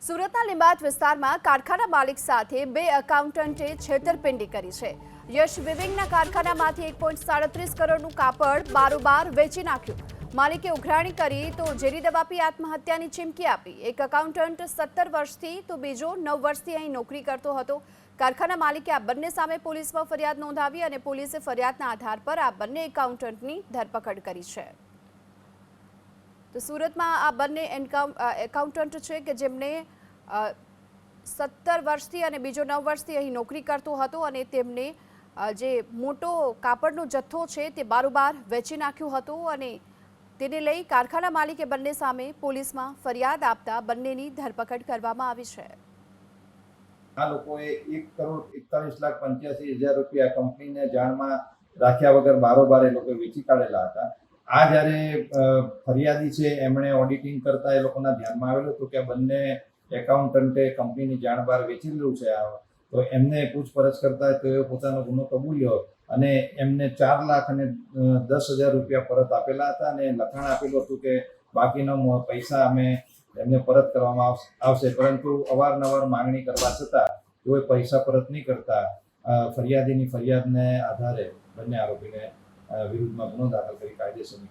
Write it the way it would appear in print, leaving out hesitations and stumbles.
સુરતના લિંબાયત વિસ્તારમાં કારખાના માલિક સાથે બે એકાઉન્ટન્ટે છેતરપિંડી કરી છે। યશ વિવિંગના કારખાનામાંથી 1.37 કરોડનું કાપડ બારોબાર વેચી નાખ્યું। માલિકે ઉઘરાણી કરી તો ઝેરી દવા પી આત્મહત્યાની ચીમકી આપી। એક એકાઉન્ટન્ટ 17 વર્ષથી તો બીજો 9 વર્ષથી અહીં નોકરી કરતો હતો। કારખાના માલિકે આ બંને સામે પોલીસમાં ફરિયાદ નોંધાવી અને પોલીસે ફરિયાદના આધાર પર આ બંને એકાઉન્ટન્ટની ધરપકડ કરી છે। तो सूरत में आ बने एकाउंटंट है कि जेमने 17 वर्षथी अने बीजो 9 वर्षथी अहीं नौकरी करतो हतो अने तेमने जे मोटो कापड़नो जत्थो छे ते बारोबार वेची नाख्यो हतो अने तेने लई कारखाना मालिके बंने सामे पोलीसमां फरियाद आपता बंनेनी धरपकड करवामां आवी छे। आ लोकोए 1,41,85,000 રૂપિયા કંપનીને જાણમાં રાખ્યા વગર બારોબાર એ લોકો વેચી કાઢેલા હતા। આ જ્યારે ફરિયાદી છે એમણે ઓડિટિંગ કરતા એ લોકોના ધ્યાનમાં આવેલું હતું કે બંને એકાઉન્ટન્ટે કંપનીની જાણ બહાર વેચી લીધું છે। તો એમને પૂછપરછ કરતા તેઓએ પોતાનો ગુનો કબૂલ્યો અને એમને 4,10,000 રૂપિયા પરત આપેલા હતા અને લખાણ આપેલું હતું કે બાકીનો પૈસા અમે એમને પરત કરવામાં આવશે, પરંતુ અવારનવાર માંગણી કરવા છતાં તેઓએ પૈસા પરત નહીં કરતા ફરિયાદીની ફરિયાદને આધારે બંને આરોપીને વિરુદ્ધમાં ગુનો દાખલ કરી કાયદેસરની